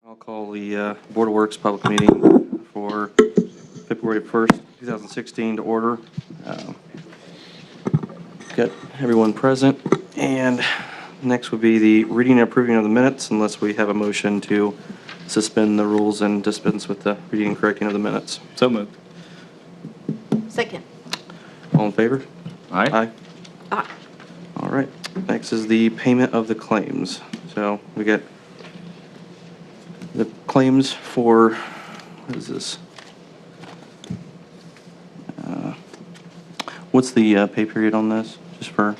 I'll call the Board of Works public meeting for February 1st, 2016 to order. Got everyone present, and next would be the reading and approving of the minutes, unless we have a motion to suspend the rules and dispense with the reading and correcting of the minutes. So moved. Second. All in favor? Aye. Aye. All right. Next is the payment of the claims. So we got the claims for, what is this? What's the pay period on this? Just for,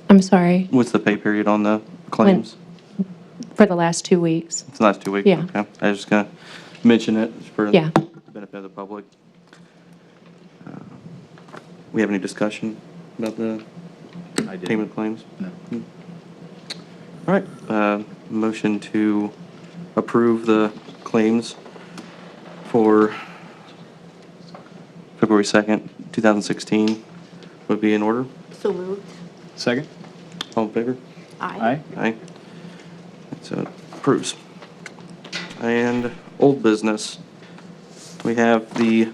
I'm sorry, what's the pay period on the claims? for the last 2 weeks. It's the last 2 weeks? Yeah. Okay. I was just going to mention it for Yeah. the benefit of the public. We have any discussion about the I did. payment of claims? No. All right, motion to approve the claims for February 2nd, 2016 would be in order. So moved. Second? All in favor? Aye. Aye. So approves. And old business, we have the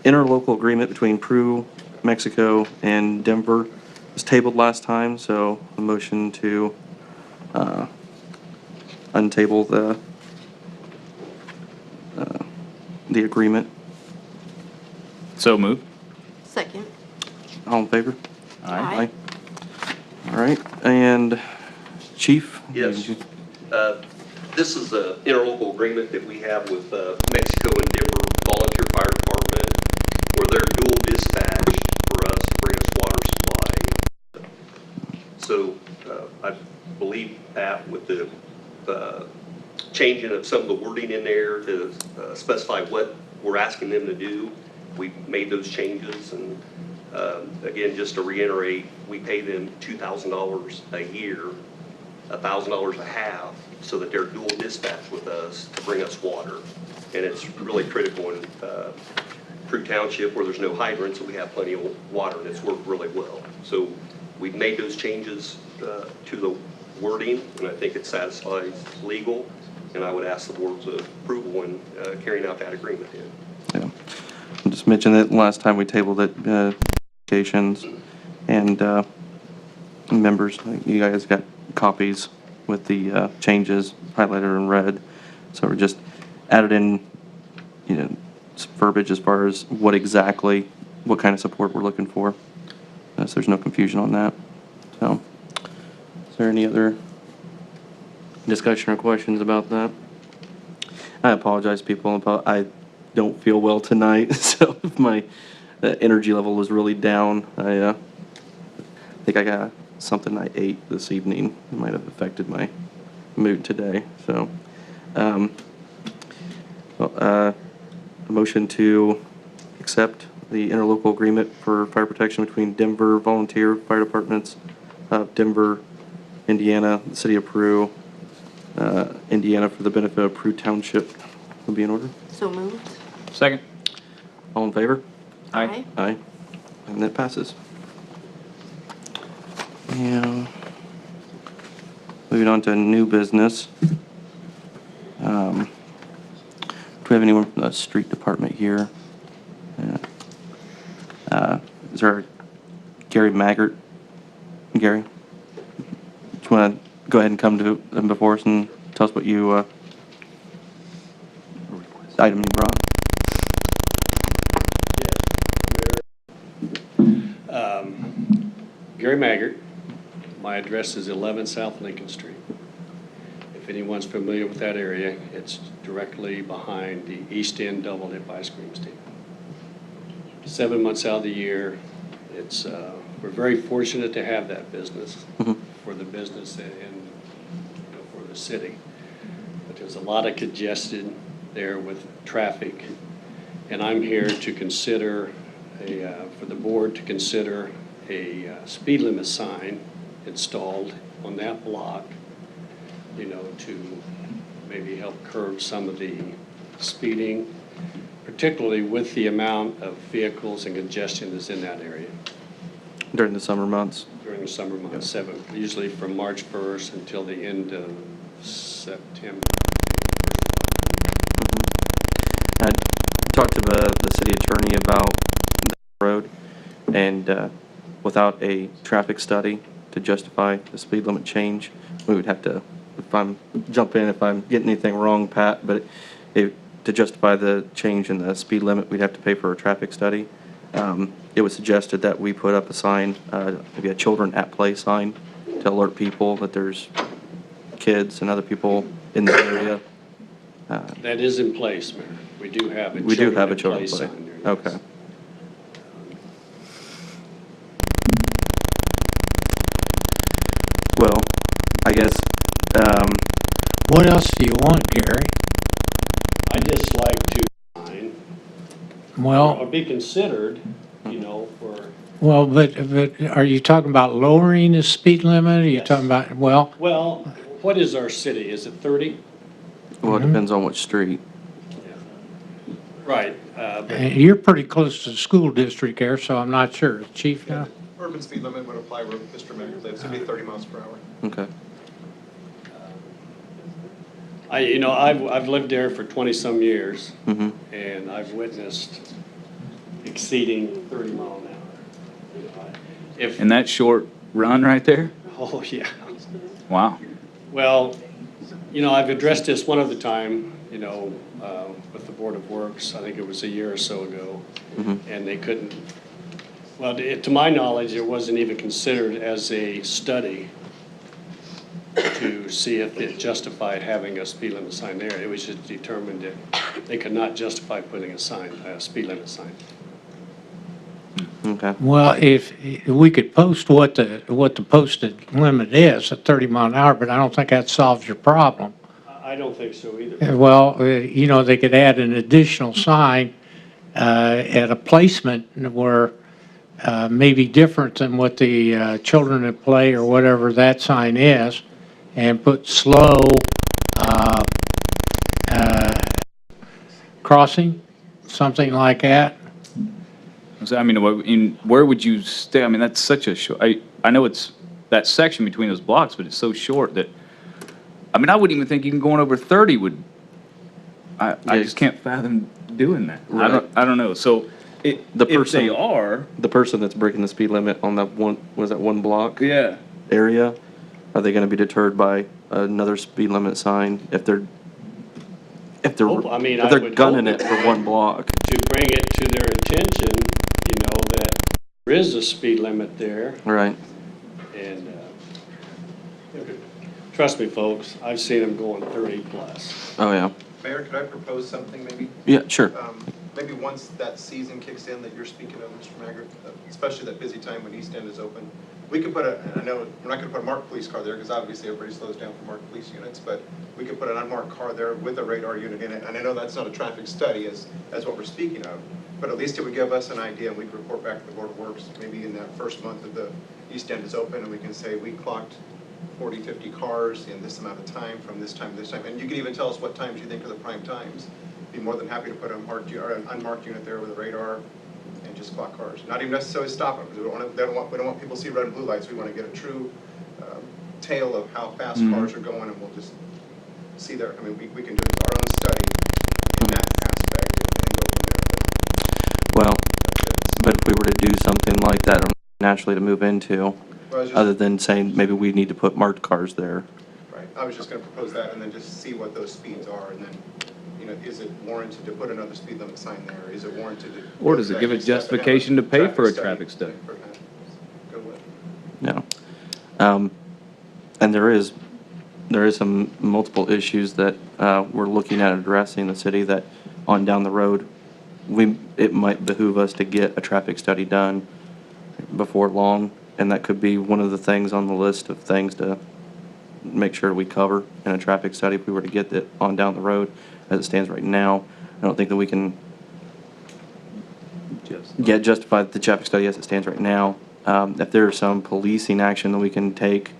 interlocal agreement between Peru, Mexico, and Denver. It was tabled last time, so a motion to untable the agreement. So moved. Second. All in favor? Aye. All right, and Chief? Yes. This is an interlocal agreement that we have with Mexico and Denver Volunteer Fire Department, where they're dual dispatched for us to bring us water supply. So I believe that with the changing of some of the wording in there to specify what we're asking them to do, we made those changes. And again, just to reiterate, we pay them $2,000 a year, $1,000 a half, so that they're dual dispatch with us to bring us water. And it's really critical in Peru Township, where there's no hydrants, and we have plenty of water, and it's worked really well. So we've made those changes to the wording, and I think it satisfies legal, and I would ask the board's approval in carrying out that agreement. Yeah. I'll just mention that last time we tabled it, applications and members, you guys got copies with the changes highlighted in red. So we're just added in, verbiage as far as what kind of support we're looking for. So there's no confusion on that. So, is there any other discussion or questions about that? I apologize, people, I don't feel well tonight, so if my energy level was really down. I think I got something I ate this evening. It might have affected my mood today. So, a motion to accept the interlocal agreement for fire protection between Denver Volunteer Fire Departments of Denver, Indiana, the City of Peru, Indiana, for the benefit of Peru Township will be in order. So moved. Second? All in favor? Aye. Aye. And that passes. And moving on to new business. Do we have anyone from the street department here? Is there Gary Maggart? Gary? Do you want to go ahead and come to them before us and tell us what you, item you brought? Gary Maggart. My address is 11 South Lincoln Street. If anyone's familiar with that area, it's directly behind the East End Double Dip Ice Cream Stand. 7 months out of the year, we're very fortunate to have that business for the business and for the city. But there's a lot of congestion there with traffic, and I'm here to consider for the board to consider a speed limit sign installed on that block, to maybe help curb some of the speeding, particularly with the amount of vehicles and congestion that's in that area During the summer months? during the summer months, usually from March 1st until the end of September. I talked to the city attorney about the road, and without a traffic study to justify the speed limit change, we would have to, jump in if I'm getting anything wrong, Pat, but to justify the change in the speed limit, we'd have to pay for a traffic study. It was suggested that we put up a sign, maybe a children at play sign, to alert people that there's kids and other people in the area. That is in place, Mayor. We do have a We do have a children children's at play. play sign there, yes. Okay. Well, I guess, What else do you want, Gary? I just like to sign, or Well, be considered, for, but are you talking about lowering the speed limit? Are you Yes. talking about, well, well, what is our city? Is it 30? well, it depends on which street. Right. But you're pretty close to the school district there, so I'm not sure. Chief now? Urban speed limit would apply where Mr. Maggard lives, it'd be 30 miles per hour. Okay. I've lived there for 20-some years, Mm-hmm. and I've witnessed exceeding 30 mile an hour. If, In that short run right there? oh, yeah. Wow. Well, I've addressed this one other time, with the Board of Works, I think it was a year or so ago, and they couldn't, well, to my knowledge, it wasn't even considered as a study to see if it justified having a speed limit sign there. It was just determined that they could not justify putting a speed limit sign. Okay. Well, if we could post what the posted limit is at 30 mile an hour, but I don't think that solves your problem. I don't think so either. Well, they could add an additional sign at a placement where maybe different than what the children at play or whatever that sign is, and put slow crossing, something like that. So, I mean, where would you stay? I mean, that's such a short, I know it's that section between those blocks, but it's so short that, I mean, I wouldn't even think even going over 30 would, I just can't fathom doing that. Right. I don't know. So, The if person- they are, The person that's breaking the speed limit on that one, was that one block yeah. area, are they gonna be deterred by another speed limit sign if they're I mean, I if they're would gunning hope it for one block? To bring it to their attention, that there is a speed limit there, Right. and trust me, folks, I've seen them going 30 plus. Oh, yeah. Mayor, could I propose something maybe? Yeah, sure. Maybe once that season kicks in that you're speaking of, Mr. Maggard, especially that busy time when East End is open, we could put and I know we're not gonna put a marked police car there because obviously everybody slows down for marked police units, but we could put an unmarked car there with a radar unit in it. And I know that's not a traffic study as what we're speaking of, but at least it would give us an idea and we could report back to the Board of Works, maybe in that first month that the East End is open, and we can say we clocked 40, 50 cars in this amount of time from this time to this time. And you can even tell us what times you think are the prime times. Be more than happy to put an unmarked unit there with a radar and just clock cars. Not even necessarily stop them, because we don't want people to see red and blue lights. We want to get a true tale of how fast cars are going, and we'll just see there. I mean, we can do our own study in that aspect and go from there. Well, but if we were to do something like that naturally to move into, Well, I was just- other than saying maybe we need to put marked cars there. Right, I was just going to propose that and then just see what those speeds are, and then, is it warranted to put another speed limit sign there? Is it warranted to? Or does it give a justification to pay for a traffic study? Go with. Yeah. And there is some multiple issues that we're looking at addressing in the city that on down the road, it might behoove us to get a traffic study done before long, and that could be one of the things on the list of things to make sure we cover in a traffic study if we were to get it on down the road. As it stands right now, I don't think that we can justify the traffic study as it stands right now. If there's some policing action that we can take,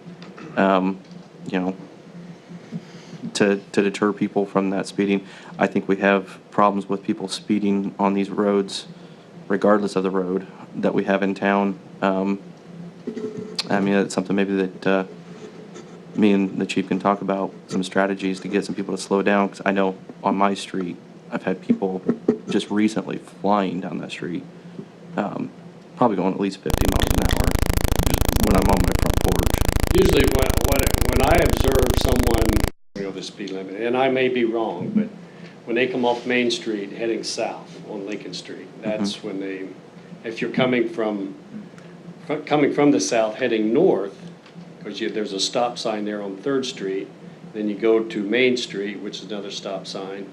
to deter people from that speeding, I think we have problems with people speeding on these roads, regardless of the road that we have in town. I mean, that's something maybe that me and the chief can talk about, some strategies to get some people to slow down, because I know on my street, I've had people just recently flying down that street, probably going at least 50 miles an hour just when I'm on my front porch. Usually when I observe someone go the speed limit, and I may be wrong, but when they come off Main Street heading south on Lincoln Street, that's when they, if you're coming from the south heading north, because there's a stop sign there on 3rd Street, then you go to Main Street, which is another stop sign.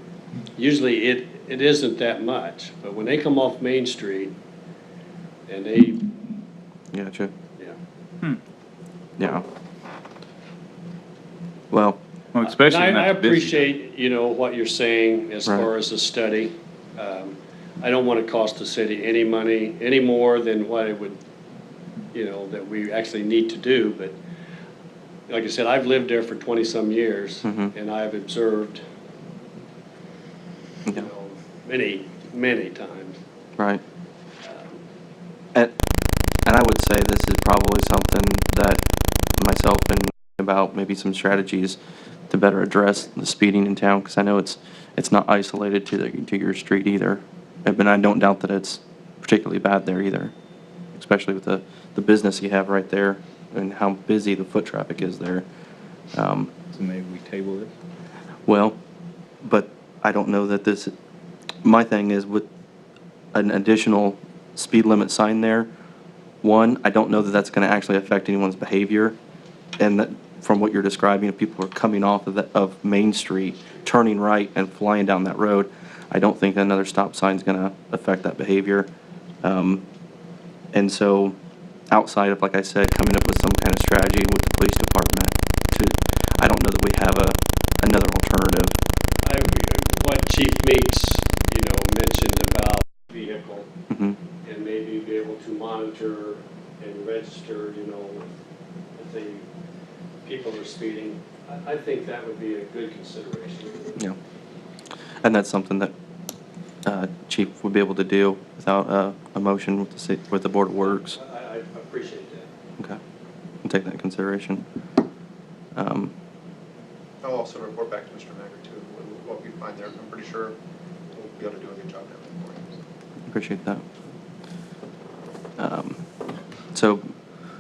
Usually it isn't that much, but when they come off Main Street and they, Gotcha. yeah. Yeah. Well, Well, especially And in I that busy. appreciate, what you're saying as Right. far as the study. I don't want to cost the city any money, any more than what it would, that we actually need to do, but like I said, I've lived there for 20-some years, and I've observed, yeah, many, many times. right. And I would say this is probably something that myself and about maybe some strategies to better address the speeding in town, because I know it's not isolated to your street either. And I don't doubt that it's particularly bad there either, especially with the business you have right there and how busy the foot traffic is there. So maybe we table this? Well, but I don't know that this, my thing is with an additional speed limit sign there, one, I don't know that that's going to actually affect anyone's behavior. And that, from what you're describing, if people are coming off of Main Street, turning right and flying down that road, I don't think another stop sign is going to affect that behavior. And so outside of, like I said, coming up with some kind of strategy with the police department, I don't know that we have another alternative. What Chief Meeks, mentioned about vehicle, Mhm. and maybe be able to monitor and register, if the people are speeding. I think that would be a good consideration. Yeah. And that's something that Chief would be able to do without a motion with the Board of Works. I appreciate that. Okay. We'll take that into consideration. I'll also report back to Mr. Maggard too, what we find there. I'm pretty sure we'll be able to do a good job down there for you. Appreciate that. So,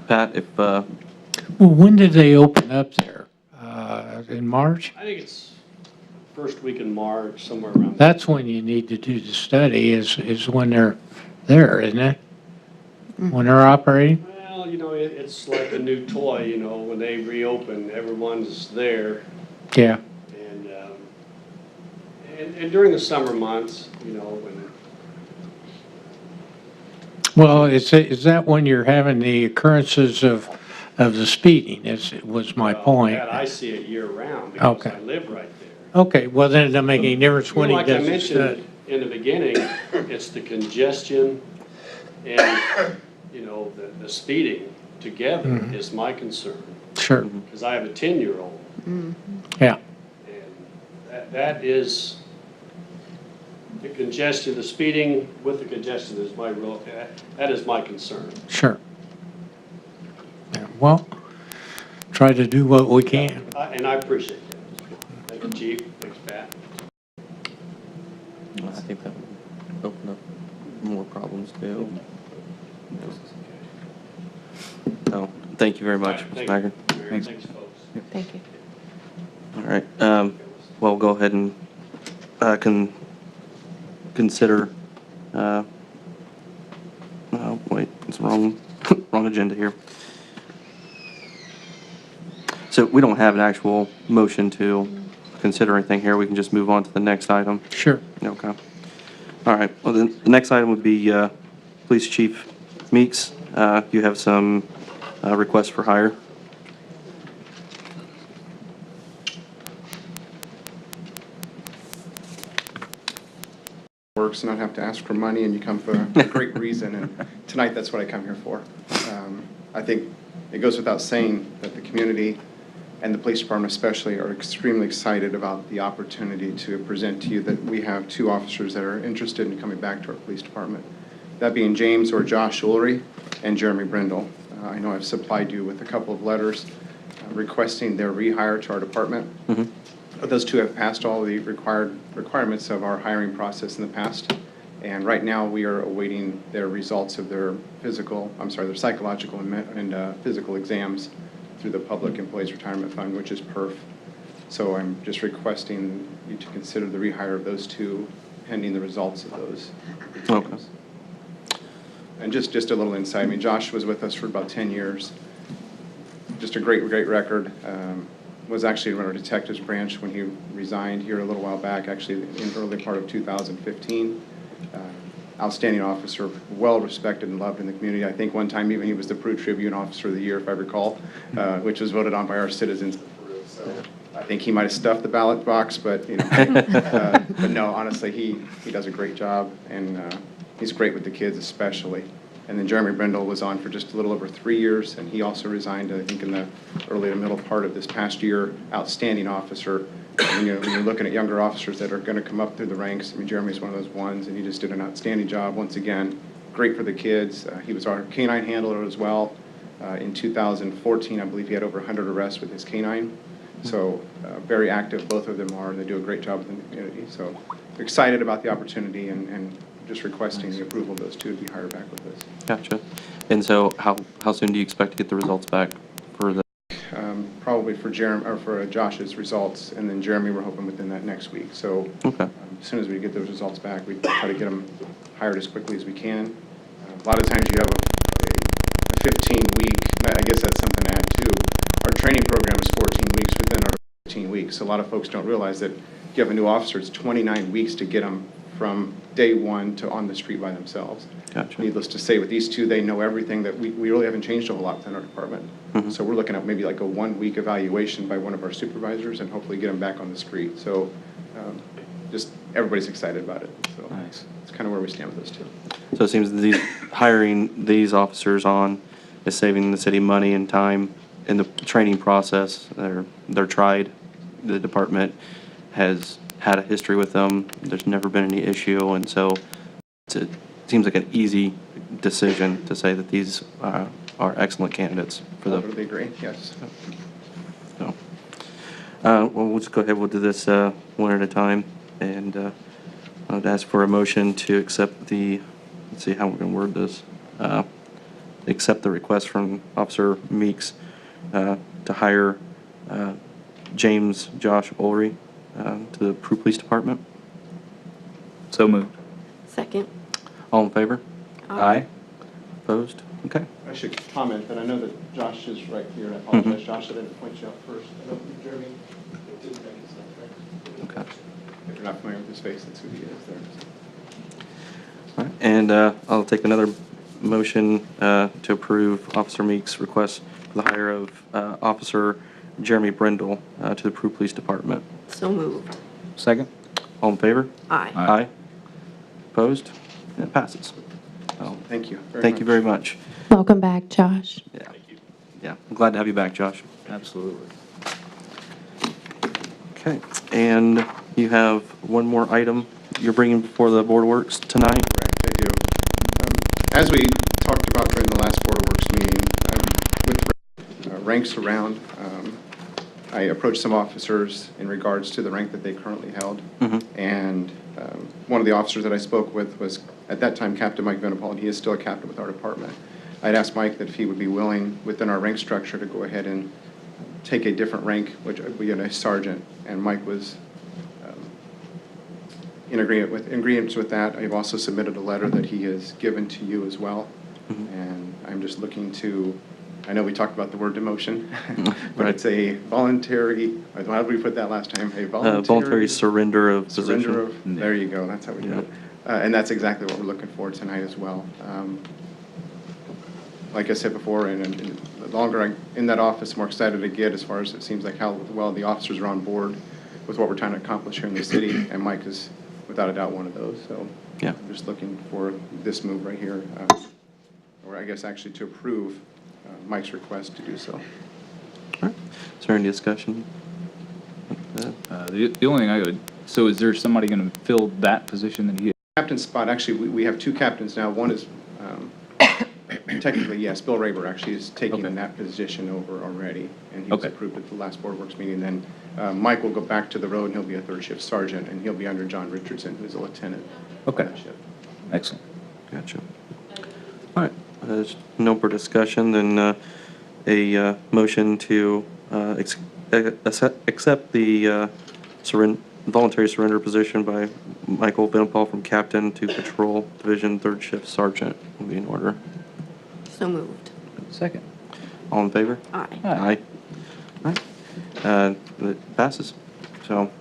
Pat, if, Well, when did they open up there? In March? I think it's first week in March, somewhere around. That's when you need to do the study, is when they're there, isn't it? When they're operating? Well, it's like a new toy, when they reopen, everyone's there. Yeah. And during the summer months, when. Well, is that when you're having the occurrences of the speeding, was my Well, point. Pat, I see it year round because Okay. I live right there. Okay, well, then it doesn't make any difference when he Like I does the mentioned study. in the beginning, it's the congestion and, the speeding together is my concern. Sure, Because I have a 10-year-old, yeah, and that is, the congestion, the speeding with the congestion is that is my concern. sure. Yeah, well, try to do what we can. And I appreciate that. Thank you, Chief. Thanks, Pat. I think that would open up more problems too. Oh, thank you very much, All Mr. right, Maggard. thank you. Thanks. Thanks, folks. Thank you. All right, well, we'll go ahead and consider, oh, wait, it's wrong, wrong agenda here. So we don't have an actual motion to consider anything here, we can just move on to the next item. Sure. Okay. All right, well, the next item would be Police Chief Meeks. You have some requests for hire. Works, not have to ask for money, and you come for a great reason, and tonight, that's what I come here for. I think it goes without saying that the community and the police department especially are extremely excited about the opportunity to present to you that we have two officers that are interested in coming back to our police department. That being James or Josh Ullery and Jeremy Brindle. I know I've supplied you with a couple of letters requesting their rehire to our department. Those two have passed all the requirements of our hiring process in the past. And right now, we are awaiting their results of their their psychological and physical exams through the Public Employees Retirement Fund, which is PERF. So I'm just requesting you to consider the rehire of those two pending the results of those exams. Okay. And just a little insight, I mean, Josh was with us for about 10 years. Just a great record. Was actually in our detectives branch when he resigned here a little while back, actually in the early part of 2015. Outstanding officer, well-respected and loved in the community. I think one time even he was the Peru Tribune Officer of the Year, if I recall, which was voted on by our citizens of Peru. So I think he might have stuffed the ballot box, but, you know, but no, honestly, he does a great job, and he's great with the kids especially. And then Jeremy Brindle was on for just a little over 3 years, and he also resigned, I think, in the early to middle part of this past year. Outstanding officer. And, you know, when you're looking at younger officers that are going to come up through the ranks, I mean, Jeremy's one of those ones, and he just did an outstanding job once again. Great for the kids. He was our canine handler as well. In 2014, I believe he had over 100 arrests with his canine. So very active, both of them are, and they do a great job within the community. So excited about the opportunity and just requesting the approval of those two to be hired back with us. Gotcha. And so how soon do you expect to get the results back for the? Probably for Josh's results, and then Jeremy, we're hoping within that next week. So Okay. as soon as we get those results back, we try to get them hired as quickly as we can. A lot of times you have a 15-week, I guess that's something to add too. Our training program is 14 weeks within our 15 weeks. So a lot of folks don't realize that if you have a new officer, it's 29 weeks to get them from day one to on the street by themselves. Gotcha. Needless to say, with these two, they know everything that we really haven't changed a whole lot within our department. Mhm. So we're looking at maybe like a 1-week evaluation by one of our supervisors and hopefully get them back on the street. So just everybody's excited about it. So Nice. it's kind of where we stand with those two. So it seems that hiring these officers on is saving the city money and time in the training process. They're tried. The department has had a history with them. There's never been any issue, and so it seems like an easy decision to say that these are excellent candidates for the. Totally agree, yes. So, well, we'll just go ahead. We'll do this one at a time, and I would ask for a motion to accept the. Let's see how we're going to word this. Accept the request from Officer Meeks to hire James Josh Ulrey to the Peru Police Department. So moved. Second. All in favor? Aye. Opposed? Okay. I should comment that I know that Josh is right here, and I apologize, Josh, I didn't point you out first. I know Jeremy didn't make his name, right? Okay. If you're not familiar with his face, that's who he is there. All right. And I'll take another motion to approve Officer Meeks' request for the hire of Officer Jeremy Brindle to the Peru Police Department. So moved. Second? All in favor? Aye. Aye. Opposed? And it passes. So, Thank you. thank you very much. Welcome back, Josh. Yeah. Yeah. I'm glad to have you back, Josh. Absolutely. Okay. And you have one more item you're bringing before the Board of Works tonight? Correct, I do. As we talked about during the last Board of Works meeting, with ranks around, I approached some officers in regards to the rank that they currently held. Mhm. And one of the officers that I spoke with was, at that time, Captain Mike Venipal, and he is still a captain with our department. I'd asked Mike that if he would be willing, within our rank structure, to go ahead and take a different rank, which would be a sergeant. And Mike was in agreement with that. I've also submitted a letter that he has given to you as well. Mhm. And I'm just looking to, I know we talked about the word demotion, but Right. it's a voluntary, how did we put that last time? A Voluntary surrender of position. surrender of, there you go, that's how we do it. And that's exactly what we're looking for tonight as well. Like I said before, and the longer I'm in that office, the more excited I get as far as it seems like how well the officers are on board with what we're trying to accomplish here in the city, and Mike is without a doubt one of those. So Yeah. I'm just looking for this move right here, or I guess actually to approve Mike's request to do so. All right. Is there any discussion? The only thing I would, so is there somebody going to fill that position that he? Captain spot, actually, we have two captains now. One is technically, yes, Bill Raber actually is taking Okay. that position over already, and he was Okay. approved at the last Board Works meeting. Then Mike will go back to the road, and he'll be a third shift sergeant, and he'll be under John Richardson, who's a lieutenant on Okay. that shift. Excellent. Gotcha. All right, there's no more discussion, then a motion to accept the voluntary surrender position by Michael Benpaul from captain to patrol division third shift sergeant will be in order. So moved. Second. All in favor? Aye. Aye. All right. It passes. So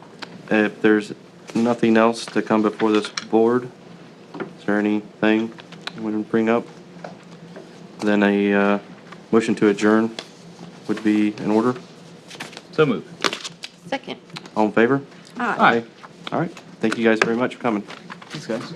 if there's nothing else to come before this board, is there anything you want to bring up? Then a motion to adjourn would be in order. So moved. Second. All in favor? Aye. All right. Thank you guys very much for coming. Thanks, guys.